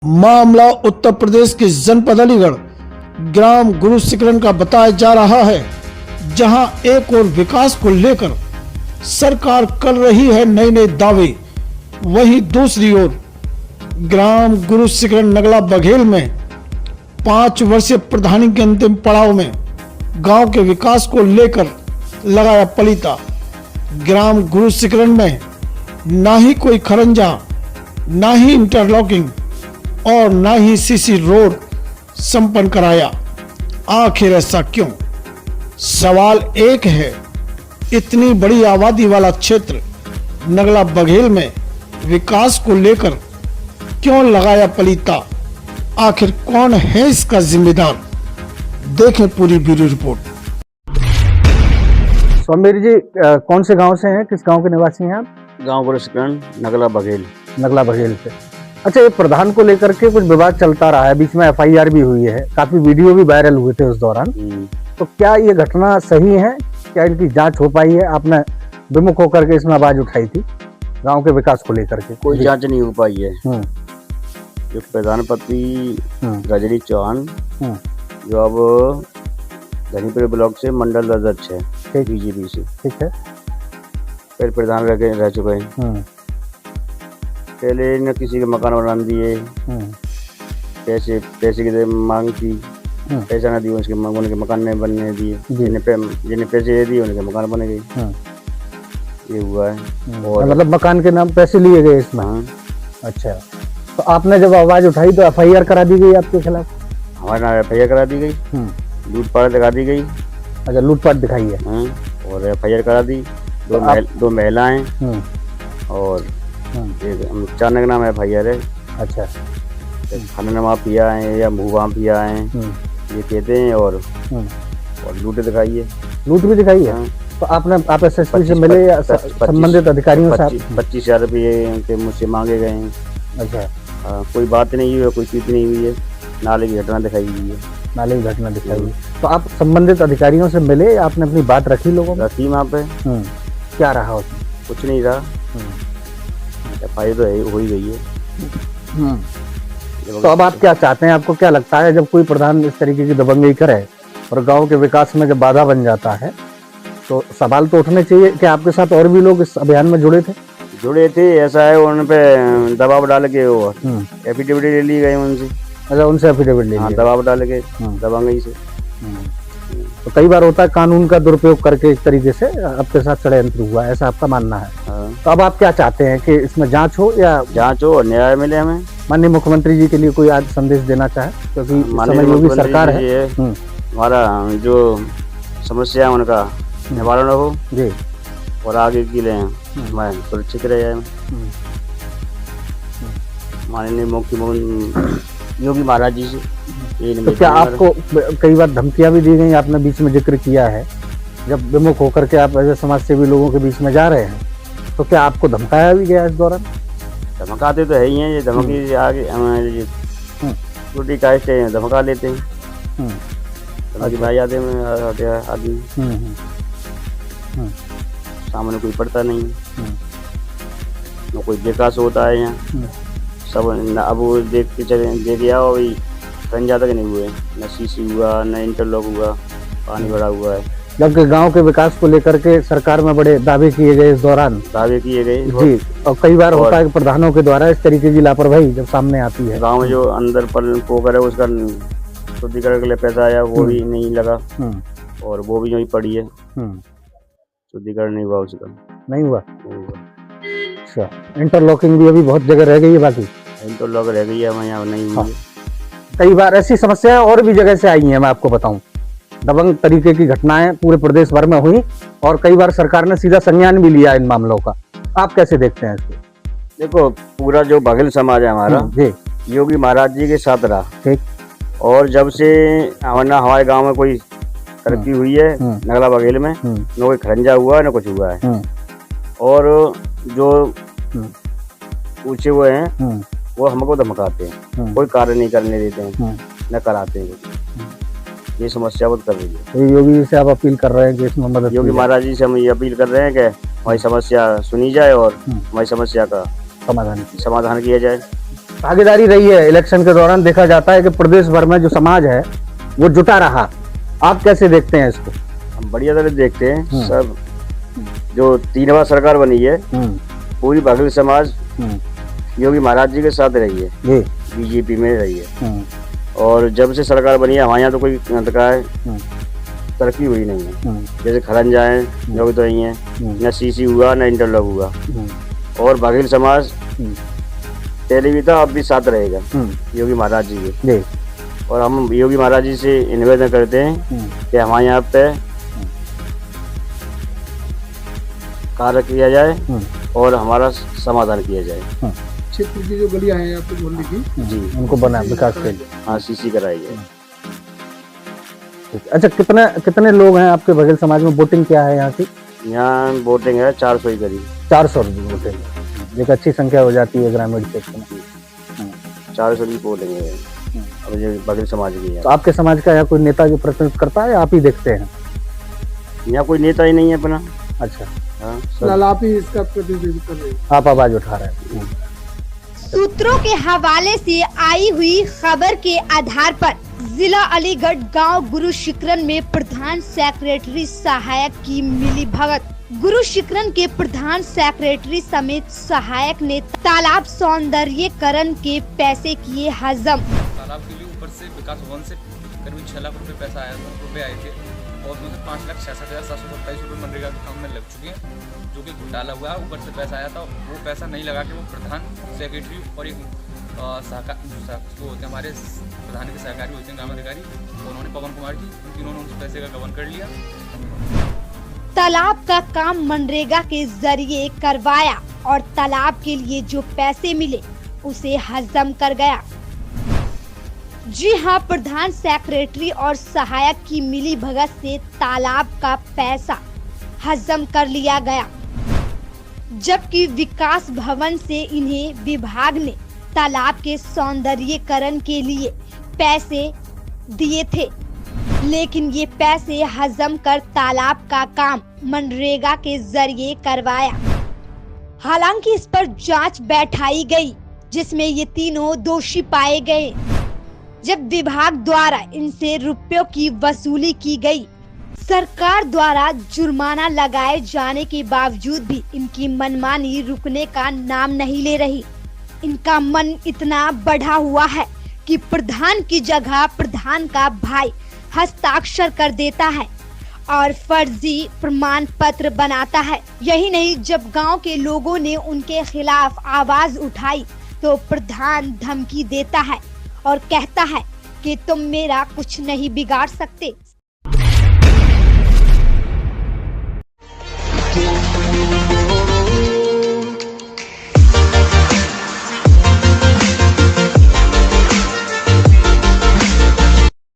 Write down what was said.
मामला उत्तर प्रदेश के जनपद अलीगढ़ ग्राम गुरुशिखरण का बताया जा रहा है, जहां एक और विकास को लेकर सरकार कर रही है नए नए दावे, वहीं दूसरी ओर ग्राम गुरुशिखरण नगला बघेल में 5 वर्षीय प्रधानी के अंतिम पड़ाव में गांव के विकास को लेकर लगाया पलीता। ग्राम गुरुशिखरण में ना ही कोई खरंजा, ना ही इंटरलॉकिंग और ना ही सीसी रोड संपन्न कराया। आखिर ऐसा क्यों? सवाल एक है, इतनी बड़ी आबादी वाला क्षेत्र नगला बघेल में विकास को लेकर क्यों लगाया पलीता? आखिर कौन है इसका जिम्मेदार? देखें पूरी ब्यूरो रिपोर्ट। सौम्य जी, कौन से गांव से हैं, किस गांव के निवासी हैं आप? गांव गुरुशिखरण नगला बघेल। नगला बघेल से। अच्छा, ये प्रधान को लेकर के कुछ विवाद चलता रहा है, बीच में FIR भी हुई है, काफी वीडियो भी वायरल हुए थे उस दौरान। तो क्या ये घटना सही है? क्या इनकी जांच हो पाई है? आपने विमुख होकर के इसमें आवाज उठाई थी गांव के विकास को लेकर के। कोई जांच नहीं हो पाई है। जो प्रधानपति रजनी चौहान, जो अब धनीपुर ब्लॉक से मंडल अध्यक्ष है BJP से, ठीक है, फिर प्रधान रह चुके हैं। पहले न किसी के मकान बना दिए, पैसे की मांग की, पैसा न दिए, उनके मकान नहीं बनने दिए, जिन्हें पैसे दे दिए उनके मकान बन गए। ये हुआ है। और मतलब मकान के नाम पैसे लिए गए इसमें। अच्छा, तो आपने जब आवाज उठाई तो FIR करा दी गई आपके खिलाफ? हमारे नाम FIR करा दी गई, लूटपाट दिखा दी गई। अच्छा, लूटपाट दिखाई है। और FIR करा दी। दो महिलाएं और एक 4 के नाम FIR है। अच्छा, खाना माफिया है या मुँह माफिया है ये कहते हैं। और लूट दिखाई है। लूट भी दिखाई है। तो आप SSP से मिले या संबंधित अधिकारियों से? 25,000 रुपये उनके मुझसे मांगे गए हैं। अच्छा, कोई बात नहीं हुई है, कोई चीज नहीं हुई है। नाले की घटना दिखाई हुई है। नाले की घटना दिखाई हुई। तो आप संबंधित अधिकारियों से मिले, आपने अपनी बात रखी लोगों में? रखी वहाँ पे। क्या रहा उसमें? कुछ नहीं रहा। FIR तो हो ही गई है। तो अब आप क्या चाहते हैं? आपको क्या लगता है, जब कोई प्रधान इस तरीके की दबंगई करे और गांव के विकास में जब बाधा बन जाता है, तो सवाल तो उठने चाहिए कि आपके साथ और भी लोग इस अभियान में जुड़े थे? ऐसा है, उन पे दबाव डाल के वो एफिडेविट ले ली गई उनसे। अच्छा, उनसे एफिडेविट ले? दबाव डाल के दबंगई से। तो कई बार होता है कानून का दुरुपयोग करके इस तरीके से आपके साथ षड्यंत्र हुआ, ऐसा आपका मानना है? तो अब आप क्या चाहते हैं कि इसमें जांच हो या जांच हो और न्याय मिले हमें? माननीय मुख्यमंत्री जी के लिए कोई आज संदेश देना चाहे, क्योंकि माननीय योगी सरकार है, हमारा जो समस्या है उनका निवारण हो जी, और आगे के लिए मैं सुरक्षित रह जाए। माननीय मुख्यमंत्री योगी महाराज जी से। तो क्या आपको कई बार धमकियां भी दी गई? आपने बीच में जिक्र किया है, जब विमुख होकर के आप ऐसे समाज सेवी लोगों के बीच में जा रहे हैं, तो क्या आपको धमकाया भी गया इस दौरान? धमकाते तो है ही हैं। ये धमकी आगे छोटी कास्ट है, धमका लेते हैं। धमकी भाई आते आदमी सामने कोई पड़ता नहीं, न कोई विकास होता है यहाँ। सब अब वो देखते चले देख आओ, अभी खंजा तक नहीं हुए, न सीसी हुआ, न इंटरलॉक हुआ, पानी भरा हुआ है। जबकि गांव के विकास को लेकर के सरकार में बड़े दावे किए गए इस दौरान। दावे किए गए जी, और कई बार होता है कि प्रधानों के द्वारा इस तरीके की लापरवाही जब सामने आती है। गाँव में जो अंदर पर पोखर है उसका शुद्धिकरण के लिए पैसा आया, वो भी नहीं लगा, और वो भी वहीं पड़ी है। शुद्धिकरण नहीं हुआ, उसका नहीं हुआ। अच्छा, इंटरलॉकिंग भी अभी बहुत जगह रह गई है, बाकी इंटरलॉक रह गई है, हमारे यहाँ नहीं हुई। कई बार ऐसी समस्याएं और भी जगह से आई हैं। मैं आपको बताऊं, दबंग तरीके की घटनाएं पूरे प्रदेश भर में हुई और कई बार सरकार ने सीधा संज्ञान भी लिया इन मामलों का। आप कैसे देखते हैं इसको? देखो, पूरा जो बघेल समाज है हमारा योगी महाराज जी के साथ रहा, ठीक, और जब से हमारे गांव में कोई तरक्की हुई है नगला बघेल में, न कोई खरंजा हुआ है न कुछ हुआ है। और जो पूछे हुए हैं वो हमको धमकाते हैं, कोई कार्य नहीं करने देते हैं, न कराते हैं। ये समस्या बहुत कर रही है। योगी जी से आप अपील कर रहे हैं कि इसमें मदद? योगी महाराज जी से हम ये अपील कर रहे हैं कि हमारी समस्या सुनी जाए और हमारी समस्या का समाधान किया जाए। भागीदारी रही है इलेक्शन के दौरान। देखा जाता है कि प्रदेश भर में जो समाज है वो जुटा रहा। आप कैसे देखते हैं इसको? हम बढ़िया तरह देखते हैं। सब जो 3 बार सरकार बनी है पूरी बघेल समाज योगी महाराज जी के साथ रही है, बीजेपी में रही है। और जब से सरकार बनी है हमारे यहाँ तो कोई तरक्की हुई नहीं है। जैसे खरंजा है जो भी तो नहीं है, न सीसी हुआ न इंटरलॉक हुआ। और बघेल समाज पहले भी था अब भी साथ रहेगा योगी महाराज जी के। और हम योगी महाराज जी से निवेदन करते हैं कि हमारे यहाँ पे कार्य किया जाए और हमारा समाधान किया जाए। क्षेत्र की जो गलियां हैं आपको मोहल्ले की जी उनको बना विकास के लिए। हाँ, सीसी कराई जाए। अच्छा, कितने लोग हैं आपके बघेल समाज में? वोटिंग क्या है यहाँ की? यहाँ वोटिंग है 400 ही करीब। 400 वोटिंग, एक अच्छी संख्या हो जाती है ग्रामीण क्षेत्र में। 400 की वोटिंग है अब जो बघेल समाज की है। तो आपके समाज का यहाँ कोई नेता जो प्रतिनिधित्व करता है, आप ही देखते हैं? यहाँ कोई नेता ही नहीं है अपना। अच्छा, हाँ, फिलहाल आप ही इसका प्रतिनिधित्व कर रहे हैं, आप आवाज उठा रहे हैं। सूत्रों के हवाले से आई हुई खबर के आधार पर जिला अलीगढ़ गांव गुरु शिकरन में प्रधान सेक्रेटरी सहायक की मिली भगत। गुरु शिकरन के प्रधान सेक्रेटरी समेत सहायक ने तालाब सौंदर्यीकरण के पैसे किए हजम। तालाब के लिए ऊपर से विकास भवन से करीब 6 लाख रुपए आए थे और उसमें से 5,66,727 रुपए मनरेगा के काम में लग चुके हैं, जो कि घोटाला हुआ है। ऊपर से पैसा आया था, वो पैसा नहीं लगा के वो प्रधान सेक्रेटरी और एक वो होते हमारे प्रधान के सहकारी होते हैं ग्रामाधिकारी, उन्होंने पवन कुमार जी, तीनों ने उस पैसे का गबन कर लिया। तालाब का काम मनरेगा के जरिए करवाया और तालाब के लिए जो पैसे मिले उसे हजम कर गया। जी हां, प्रधान सेक्रेटरी और सहायक की मिली भगत से तालाब का पैसा हजम कर लिया गया, जबकि विकास भवन से इन्हें विभाग ने तालाब के सौंदर्यीकरण के लिए पैसे दिए थे, लेकिन ये पैसे हजम कर तालाब का काम मनरेगा के जरिए करवाया। हालांकि इस पर जांच बैठाई गई, जिसमें ये तीनों दोषी पाए गए। जब विभाग द्वारा इनसे रुपयों की वसूली की गई, सरकार द्वारा जुर्माना लगाए जाने के बावजूद भी इनकी मनमानी रुकने का नाम नहीं ले रही। इनका मन इतना बढ़ा हुआ है कि प्रधान की जगह प्रधान का भाई हस्ताक्षर कर देता है और फर्जी प्रमाण पत्र बनाता है। यही नहीं, जब गांव के लोगों ने उनके खिलाफ आवाज उठाई तो प्रधान धमकी देता है और कहता है कि तुम मेरा कुछ नहीं बिगाड़ सकते।